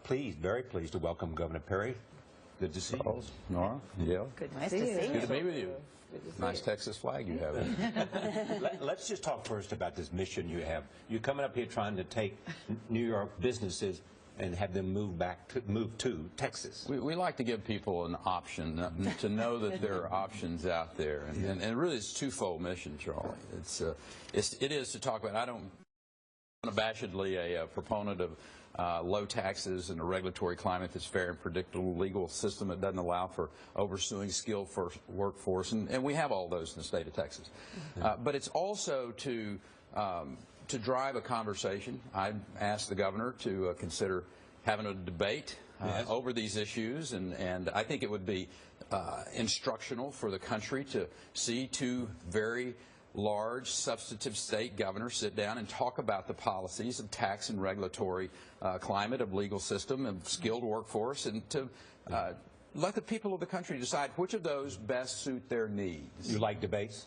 Pleased, very pleased to welcome Governor Perry. Good to see you. Nora, yeah. Good to see you. Good to be with you. Nice Texas flag you have. Let's just talk first about this mission you have. You're coming up here trying to take New York businesses and have them move to Texas. We like to give people an option, to know that there are options out there, and really it's a twofold mission, Charlie. It is to talk about. I don't unabashedly a proponent of low taxes and a regulatory climate that's fair and predictable, legal system that doesn't allow for oversuing skilled workforce, and we have all those in the state of Texas. But it's also to drive a conversation. I asked the governor to consider having a debate over these issues, and I think it would be instructional for the country to see two very large, substantive state governors sit down and talk about the policies of tax and regulatory climate, of legal system, of skilled workforce, and to let the people of the country decide which of those best suit their needs. You like debates?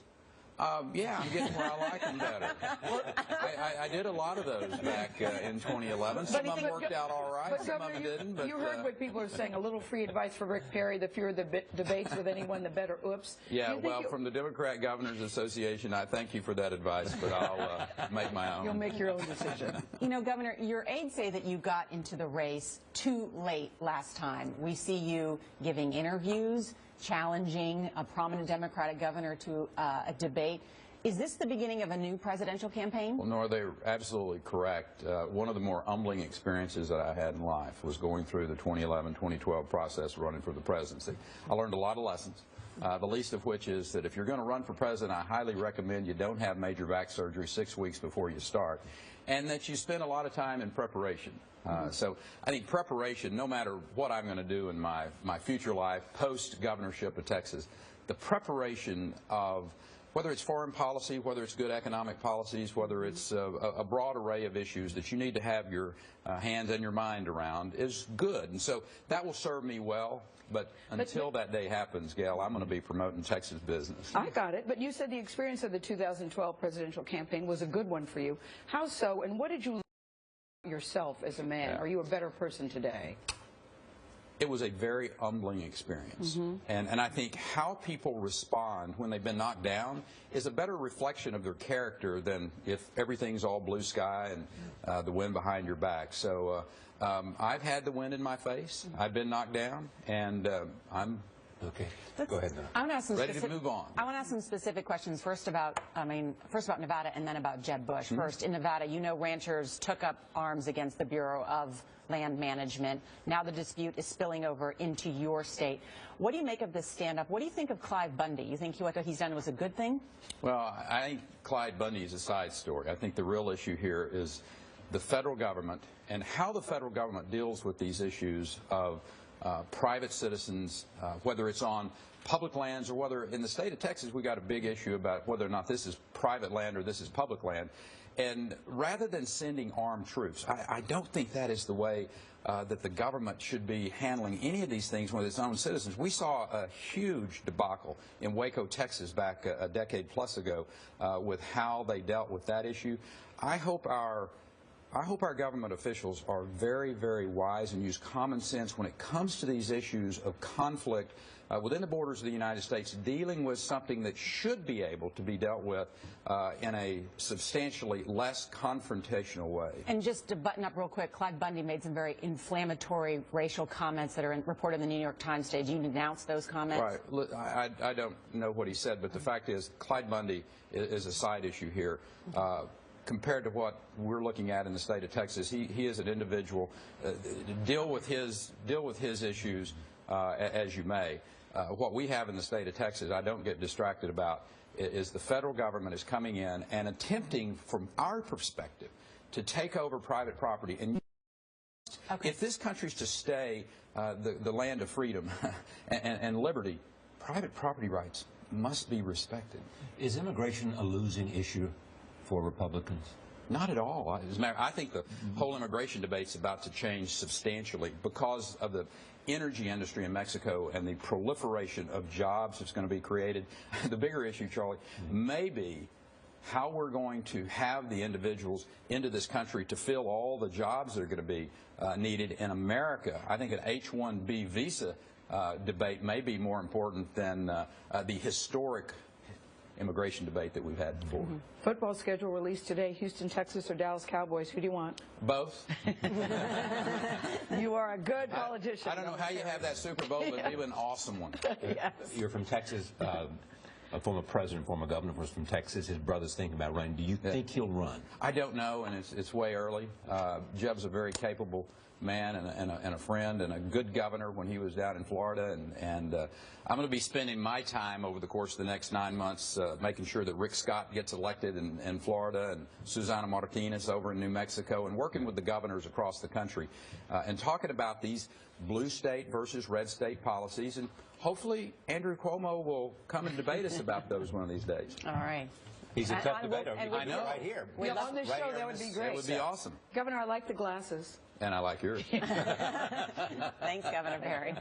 Yeah, I'm getting where I like them better. I did a lot of those back in 2011. Some of them worked out all right, some of them didn't. But, you heard what people are saying, a little free advice for Rick Perry, the fewer the debates with anyone, the better. Oops. Yeah, well, from the Democrat Governors Association, I thank you for that advice, but I'll make my own. You'll make your own decision. You know, Governor, your aides say that you got into the race too late last time. We see you giving interviews, challenging a prominent Democratic governor to a debate. Is this the beginning of a new presidential campaign? Well, Nora, they're absolutely correct. One of the more humbling experiences that I had in life was going through the 2011-2012 process running for the presidency. I learned a lot of lessons, the least of which is that if you're going to run for president, I highly recommend you don't have major back surgery 6 weeks before you start, and that you spend a lot of time in preparation. So I think preparation, no matter what I'm going to do in my future life, post-governorship of Texas, the preparation of whether it's foreign policy, whether it's good economic policies, whether it's a broad array of issues that you need to have your hands and your mind around is good. And so that will serve me well. But until that day happens, Gail, I'm going to be promoting Texas business. I got it. But you said the experience of the 2012 presidential campaign was a good one for you. How so? And what did you learn about yourself as a man? Are you a better person today? It was a very humbling experience. And I think how people respond when they've been knocked down is a better reflection of their character than if everything's all blue sky and the wind behind your back. So I've had the wind in my face. I've been knocked down, and I'm okay. Go ahead, now. I want to ask some ready to move on. I want to ask some specific questions. First about Nevada, and then about Jeb Bush. First, in Nevada, you know, ranchers took up arms against the Bureau of Land Management. Now the dispute is spilling over into your state. What do you make of this stand-up? What do you think of Clive Bundy? You think what he's done was a good thing? Well, I think Clyde Bundy is a side story. I think the real issue here is the federal government and how the federal government deals with these issues of private citizens, whether it's on public lands or whether in the state of Texas we got a big issue about whether or not this is private land or this is public land. And rather than sending armed troops, I don't think that is the way that the government should be handling any of these things with its own citizens. We saw a huge debacle in Waco, Texas back a decade plus ago with how they dealt with that issue. I hope our government officials are very, very wise and use common sense when it comes to these issues of conflict within the borders of the United States, dealing with something that should be able to be dealt with in a substantially less confrontational way. And just to button up real quick, Clyde Bundy made some very inflammatory racial comments that are reported in the New York Times today. Do you denounce those comments? Right. Look, I don't know what he said, but the fact is Clyde Bundy is a side issue here. Compared to what we're looking at in the state of Texas, he is an individual. Deal with his issues as you may. What we have in the state of Texas, I don't get distracted about, is the federal government is coming in and attempting, from our perspective, to take over private property. And if this country's to stay the land of freedom and liberty, private property rights must be respected. Is immigration a losing issue for Republicans? Not at all. As a matter, I think the whole immigration debate's about to change substantially because of the energy industry in Mexico and the proliferation of jobs that's going to be created. The bigger issue, Charlie, may be how we're going to have the individuals into this country to fill all the jobs that are going to be needed in America. I think an H-1B visa debate may be more important than the historic immigration debate that we've had before. Football schedule released today. Houston, Texas, or Dallas Cowboys? Who do you want? Both. You are a good politician. I don't know how you have that Super Bowl, but it'd be an awesome one. Yes. You're from Texas. A former president, former governor was from Texas. His brother's thinking about running. Do you think he'll run? I don't know, and it's way early. Jeb's a very capable man and a friend and a good governor when he was down in Florida, and I'm going to be spending my time over the course of the next 9 months making sure that Rick Scott gets elected in Florida and Susana Martinez over in New Mexico, and working with the governors across the country and talking about these blue state versus red state policies, and hopefully Andrew Cuomo will come and debate us about those one of these days. All right. He's a tough and debater. and I know. Right here. Yeah, on this Right show, here that on would be this- great. That would be awesome. Governor, I like the glasses. And I like yours. Thanks, Governor Barry.